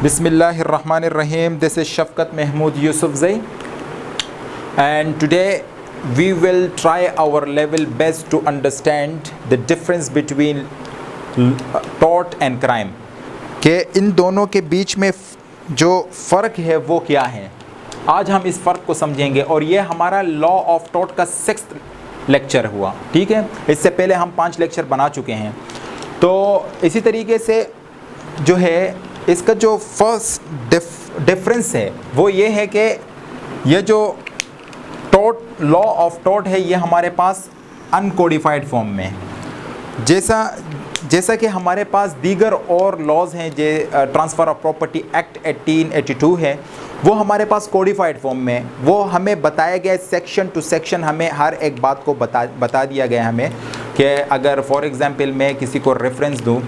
Bismillahirrahmanirrahim. This is Shafkat Mahmood Yusufzai, and today we will try our level best to understand the difference between tort and crime. कि इन दोनों के बीच में जो फ़र्क है वो क्या है, आज हम इस फ़र्क को समझेंगे। और ये हमारा लॉ ऑफ टॉर्ट का 6th लेक्चर हुआ, ठीक है। इससे पहले हम 5 लेक्चर बना चुके हैं। तो इसी तरीके से जो है इसका जो फर्स्ट डिफरेंस है वो ये है कि ये जो टॉर्ट लॉ ऑफ टॉर्ट है ये हमारे पास अनकोडिफाइड फॉर्म में है। जैसा कि हमारे पास दीगर और लॉज हैं, जो ट्रांसफ़र ऑफ प्रॉपर्टी एक्ट 1882 है, वो हमारे पास कोडिफाइड फॉर्म में, वो हमें बताया गया सेक्शन टू सेक्शन, हमें हर एक बात को बता दिया गया हमें कि अगर फॉर एग्ज़ाम्पल मैं किसी को रेफरेंस दूं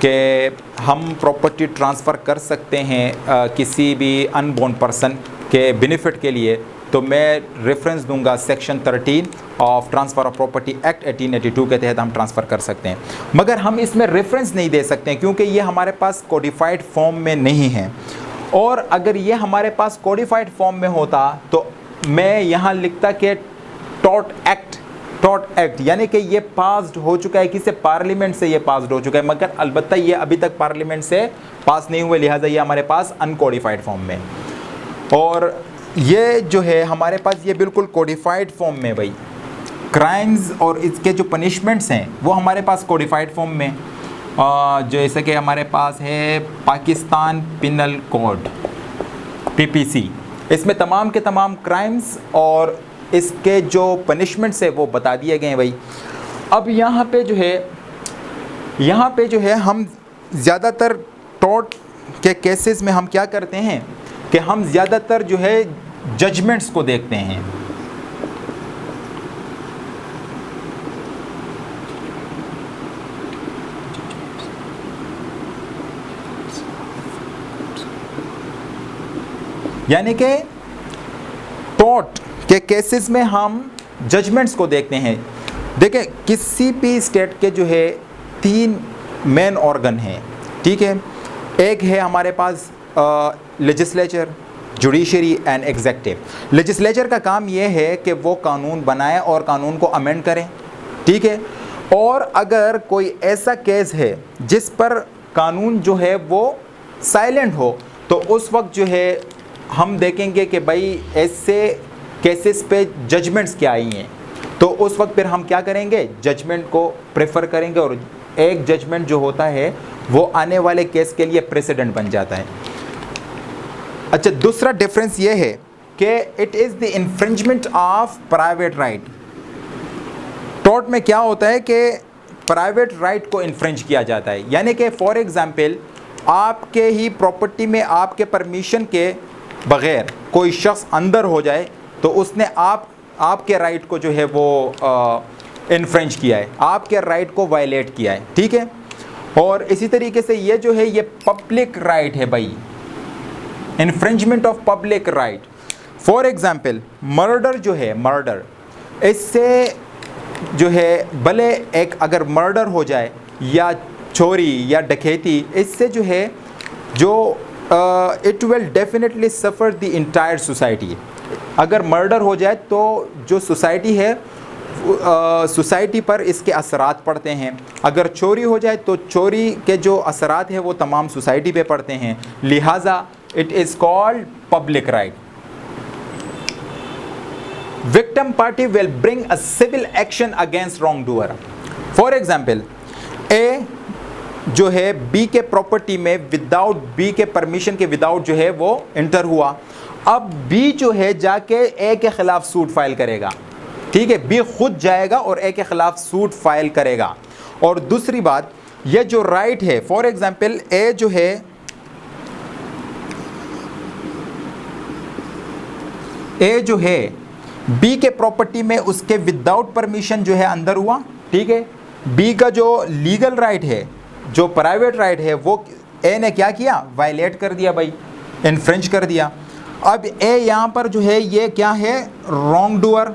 कि हम प्रॉपर्टी ट्रांसफ़र कर सकते हैं किसी भी अनबोर्न पर्सन के बेनिफिट के लिए, तो मैं रेफरेंस दूंगा section 13 of transfer of property act 1882 के तहत हम ट्रांसफ़र कर सकते हैं। मगर हम इसमें रेफरेंस नहीं दे सकते हैं क्योंकि ये हमारे पास कोडिफाइड फॉर्म में नहीं है। और अगर ये हमारे पास कोडिफाइड फॉर्म में होता तो मैं यहाँ लिखता कि टॉर्ट एक्ट यानी कि ये पास्ड हो चुका है, किसी पार्लियामेंट से ये पास्ड हो चुका है, मगर अलबत्ता ये अभी तक पार्लियामेंट से पास नहीं हुए, लिहाजा ये हमारे पास अनकोडिफाइड फॉर्म में। और ये जो है हमारे पास ये बिल्कुल कोडिफाइड फॉर्म में, भाई क्राइम्स और इसके जो पनिशमेंट्स हैं वो हमारे पास कोडिफाइड फॉर्म में, जैसे कि हमारे पास है पाकिस्तान पिनल कोड PPC, इसमें तमाम के तमाम क्राइम्स और इसके जो पनिशमेंट्स है वो बता दिए गए हैं भाई। अब यहाँ पे जो है हम ज़्यादातर टॉर्ट के केसेस में हम क्या करते हैं कि हम ज़्यादातर जो है जजमेंट्स को देखते हैं। यानी कि टॉर्ट के केसेस में हम जजमेंट्स को देखते हैं। देखें, किसी भी स्टेट के जो है 3 मेन ऑर्गन हैं, ठीक है। एक है हमारे पास legislature, judiciary and executive. Legislature का काम ये है कि वो कानून बनाए और कानून को अमेंड करें, ठीक है। और अगर कोई ऐसा केस है जिस पर कानून जो है वो साइलेंट हो तो उस वक्त जो है हम देखेंगे कि भाई ऐसे केसेस पे जजमेंट्स क्या आई हैं, तो उस वक्त फिर हम क्या करेंगे, जजमेंट को प्रेफर करेंगे। और एक जजमेंट जो होता है वो आने वाले केस के लिए प्रेसिडेंट बन जाता है। अच्छा, दूसरा डिफरेंस ये है कि it is the infringement of private right. Tort में क्या होता है कि प्राइवेट राइट को इन्फ्रिंज किया जाता है, यानी कि फॉर एग्जांपल आपके ही प्रॉपर्टी में आपके परमिशन के बग़ैर कोई शख्स अंदर हो जाए तो उसने आपके राइट को जो है वो इन्फ्रिंज किया है, आपके राइट को वायलेट किया है, ठीक है। और इसी तरीके से ये जो है ये पब्लिक राइट है भाई, infringement of public right. For example murder जो है, मर्डर, इससे जो है भले एक अगर मर्डर हो जाए या चोरी या डकैती, इससे जो है जो it will definitely suffer the entire society. अगर मर्डर हो जाए तो जो सोसाइटी है सोसाइटी पर इसके असरात पड़ते हैं। अगर चोरी हो जाए तो चोरी के जो असरात हैं वो तमाम सोसाइटी पे पड़ते हैं, लिहाजा it is called public right. Victim party will bring a civil action against wrongdoer. For example A जो है बी के प्रॉपर्टी में विदाउट बी के परमिशन के विदाउट जो है वो इंटर हुआ। अब बी जो है जाके ए के ख़िलाफ़ सूट फाइल करेगा, ठीक है। बी खुद जाएगा और ए के ख़िलाफ़ सूट फाइल करेगा। और दूसरी बात, ये जो राइट है, फॉर एग्जांपल ए जो है बी के प्रॉपर्टी में उसके विदाउट परमिशन जो है अंदर हुआ, ठीक है। बी का जो लीगल राइट है, जो प्राइवेट राइट है, वो ए ने क्या किया, वायलेट कर दिया भाई, इन्फ्रिंज कर दिया। अब ए यहाँ पर जो है ये क्या है, रॉन्ग डूअर,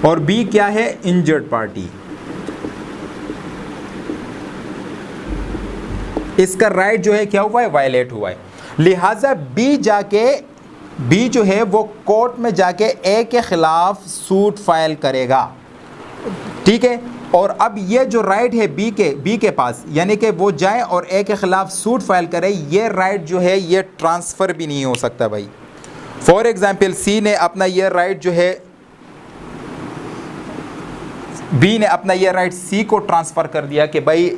और बी क्या है, इंजर्ड पार्टी। इसका राइट जो है क्या हुआ है, वायलेट हुआ है। लिहाजा बी जो है वो कोर्ट में जाके ए के खिलाफ सूट फाइल करेगा, ठीक है। और अब ये जो राइट है बी के पास, यानी कि वो जाए और ए के खिलाफ सूट फाइल करे, ये राइट जो है ये ट्रांसफ़र भी नहीं हो सकता भाई। फॉर एग्जांपल सी ने अपना ये राइट जो है, बी ने अपना ये राइट सी को ट्रांसफ़र कर दिया कि भाई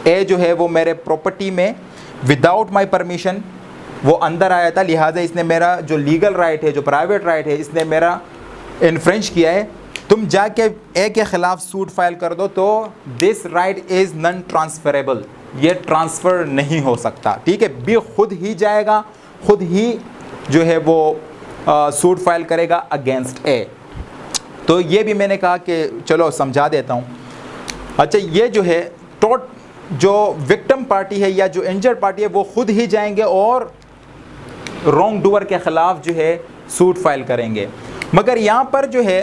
ए जो है वो मेरे प्रॉपर्टी में विदाउट माय परमिशन वो अंदर आया था, लिहाजा इसने मेरा जो लीगल राइट है, जो प्राइवेट राइट है, इसने मेरा इन्फ्रिंज किया है। तुम जाके ए के ख़िलाफ़ सूट फाइल कर दो तो this right is non transferable, ये ट्रांसफ़र नहीं हो सकता, ठीक है। बी खुद ही जाएगा, खुद ही जो है वो सूट फाइल करेगा अगेंस्ट ए। तो ये भी मैंने कहा कि चलो समझा देता हूँ। अच्छा, ये जो है जो विक्टिम पार्टी है या जो इंजर्ड पार्टी है वो खुद ही जाएंगे और रॉन्ग डूअर के ख़िलाफ़ जो है सूट फाइल करेंगे। मगर यहाँ पर जो है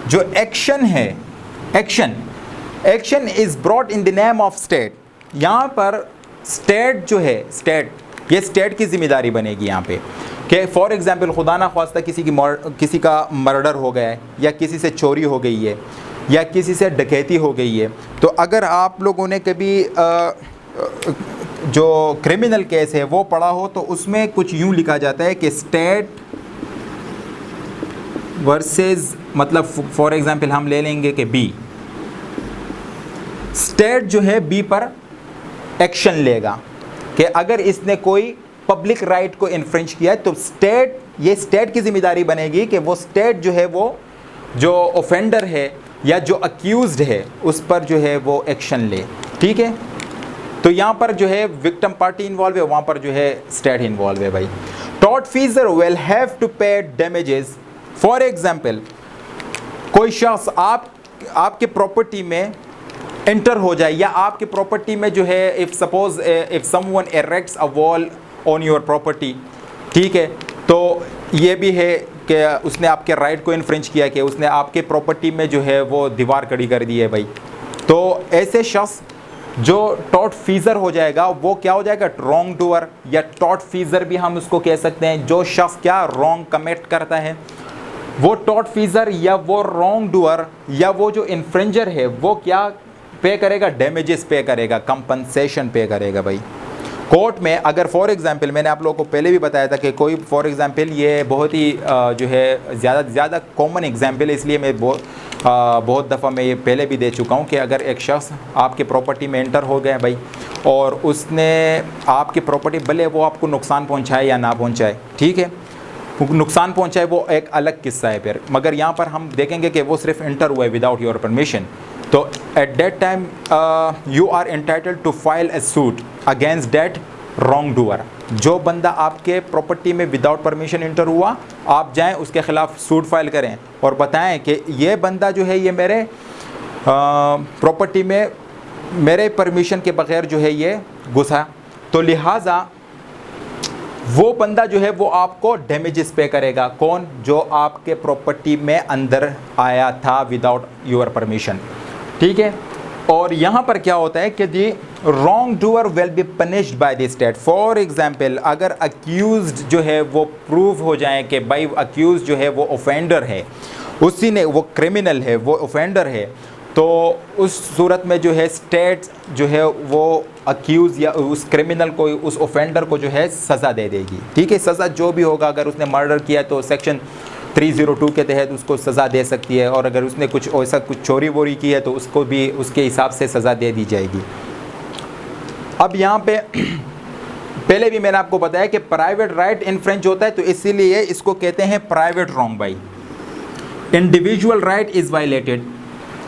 जो एक्शन है, action is brought in the name of state. यहाँ पर स्टेट जो है, ये स्टेट की ज़िम्मेदारी बनेगी यहाँ पे कि फॉर एग्ज़ाम्पल खुदा ना ख्वास्ता किसी का मर्डर हो गया है, या किसी से चोरी हो गई है, या किसी से डकैती हो गई है। तो अगर आप लोगों ने कभी जो क्रिमिनल केस है वो पढ़ा हो तो उसमें कुछ यूँ लिखा जाता है कि स्टेट वर्सेस, मतलब फॉर एग्ज़ाम्पल हम ले लेंगे कि बी, स्टेट जो है बी पर एक्शन लेगा कि अगर इसने कोई पब्लिक राइट को इन्फ्रिंज किया है तो ये स्टेट की ज़िम्मेदारी बनेगी कि वो स्टेट जो है वो जो ऑफेंडर है या जो अक्यूज्ड है उस पर जो है वो एक्शन ले, ठीक है। तो यहाँ पर जो है विक्टिम पार्टी इन्वॉल्व है, वहाँ पर जो है स्टेट इन्वॉल्व है भाई। टॉर्टफीजर विल हैव टू पे डैमेजेस। फॉर एग्जाम्पल कोई शख्स आपके प्रॉपर्टी में एंटर हो जाए, या आपके प्रॉपर्टी में जो है if someone erects a wall on your property, ठीक है, तो ये भी है कि उसने आपके राइट को इन्फ्रिंज किया कि उसने आपके प्रॉपर्टी में जो है वो दीवार खड़ी कर दी है भाई। तो ऐसे शख्स जो टॉर्टफीजर हो जाएगा वो क्या हो जाएगा, रॉन्ग डूअर, या टॉर्टफीजर भी हम उसको कह सकते हैं। जो शख्स क्या रॉन्ग कमिट करता है वो टॉर्टफीजर या वो रॉन्ग डूअर या वो जो इन्फ्रिंजर है वो क्या पे करेगा, डैमेजेस पे करेगा, कंपनसेशन पे करेगा भाई। कोर्ट में अगर फॉर एग्जांपल मैंने आप लोगों को पहले भी बताया था कि कोई फॉर एग्जांपल ये बहुत ही जो है ज़्यादा कॉमन एग्जांपल है, इसलिए मैं बहुत दफ़ा मैं ये पहले भी दे चुका हूँ कि अगर एक शख्स आपके प्रॉपर्टी में एंटर हो गया भाई और उसने आपकी प्रॉपर्टी भले वो आपको नुकसान पहुँचाए या ना पहुँचाए, ठीक है, नुकसान पहुँचाए वो एक अलग किस्सा है फिर, मगर यहाँ पर हम देखेंगे कि वो सिर्फ एंटर हुआ है विदाउट योर परमिशन। तो at that time you are entitled to file a suit against that wrongdoer. जो बंदा आपके प्रॉपर्टी में विदाउट परमिशन एंटर हुआ, आप जाएं उसके ख़िलाफ़ सूट फाइल करें और बताएं कि ये बंदा जो है ये मेरे प्रॉपर्टी में मेरे परमिशन के बग़ैर जो है ये घुसा, तो लिहाजा वो बंदा जो है वो आपको डैमेजेस पे करेगा। कौन? जो आपके प्रॉपर्टी में अंदर आया था विदाउट योर परमिशन, ठीक है। और यहाँ पर क्या होता है कि दी wrong doer will be punished by the state. For example अगर अक्यूज्ड जो है वो प्रूव हो जाए कि भाई अक्यूज जो है वो ऑफेंडर है, उसी ने वो क्रिमिनल है, वो ऑफेंडर है, तो उस सूरत में जो है स्टेट जो है वो अक्यूज़ या उस क्रिमिनल को, उस ऑफेंडर को जो है सज़ा दे देगी, ठीक है। सज़ा जो भी होगा, अगर उसने मर्डर किया तो सेक्शन 302 के तहत उसको सज़ा दे सकती है, और अगर उसने कुछ ऐसा कुछ चोरी वोरी की है तो उसको भी उसके हिसाब से सज़ा दे दी जाएगी। अब यहाँ पे पहले भी मैंने आपको बताया कि प्राइवेट राइट इन्फ्रिंज होता है, तो इसीलिए इसको कहते हैं private wrong by. Individual right is violated,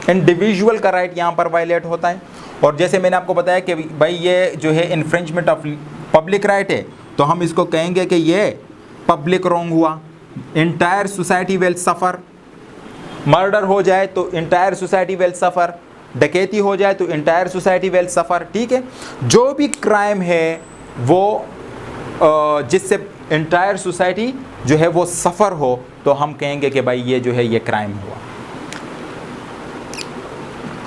individual का राइट यहाँ पर वायलेट होता है। और जैसे मैंने आपको बताया कि भाई ये जो है इन्फ्रिंजमेंट ऑफ पब्लिक राइट है, तो हम इसको कहेंगे कि ये पब्लिक रॉन्ग हुआ। Entire society will suffer, murder हो जाए तो इंटायर सोसाइटी विल सफ़र, डकैती हो जाए तो इंटायर सोसाइटी विल सफ़र, ठीक है। जो भी क्राइम है वो जिससे इंटायर सोसाइटी जो है वो सफ़र हो, तो हम कहेंगे कि भाई ये जो है ये क्राइम हुआ।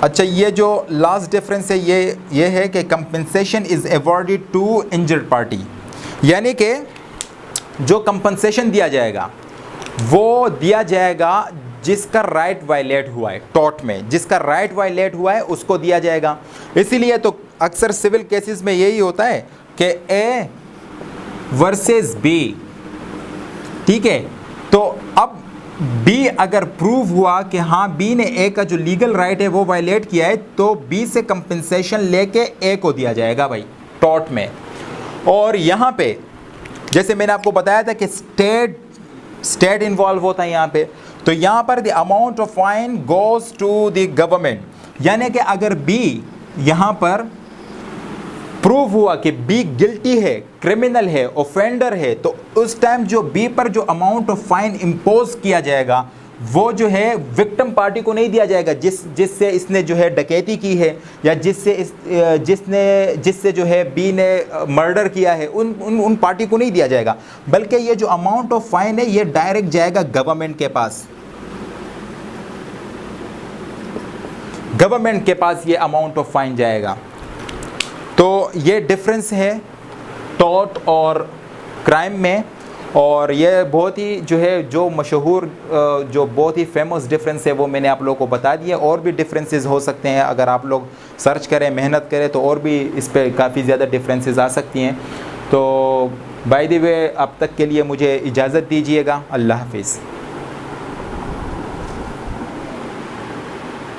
अच्छा, ये जो लास्ट डिफरेंस है ये है कि compensation is awarded to injured party, यानी कि जो कंपनसेशन दिया जाएगा वो दिया जाएगा जिसका राइट वायलेट हुआ है, टॉर्ट में जिसका राइट वायलेट हुआ है उसको दिया जाएगा। इसीलिए तो अक्सर सिविल केसेस में यही होता है कि ए वर्सेस बी, ठीक है। तो अब बी अगर प्रूव हुआ कि हाँ बी ने ए का जो लीगल राइट है वो वायलेट किया है, तो बी से कंपनसेशन लेके ए को दिया जाएगा भाई टॉर्ट में। और यहाँ पे जैसे मैंने आपको बताया था कि स्टेट इन्वॉल्व होता है यहाँ पे, तो यहाँ पर the amount of fine goes to the government, यानी कि अगर बी यहाँ पर प्रूव हुआ कि बी गिल्टी है, क्रिमिनल है, ऑफेंडर है, तो उस टाइम जो बी पर जो अमाउंट ऑफ फाइन इम्पोज किया जाएगा वो जो है विक्टिम पार्टी को नहीं दिया जाएगा, जिससे इसने जो है डकैती की है या जिससे जो है बी ने मर्डर किया है, उन पार्टी को नहीं दिया जाएगा, बल्कि ये जो अमाउंट ऑफ फाइन है ये डायरेक्ट जाएगा गवर्नमेंट के पास। गवर्नमेंट के पास ये अमाउंट ऑफ फाइन जाएगा। तो ये डिफरेंस है टॉर्ट और क्राइम में, और ये बहुत ही जो है जो मशहूर जो बहुत ही फेमस डिफरेंस है वो मैंने आप लोगों को बता दिया। और भी डिफरेंसेस हो सकते हैं, अगर आप लोग सर्च करें, मेहनत करें, तो और भी इस पे काफ़ी ज़्यादा डिफरेंसेस आ सकती हैं। तो बाय द वे अब तक के लिए मुझे इजाज़त दीजिएगा। अल्लाह हाफिज़।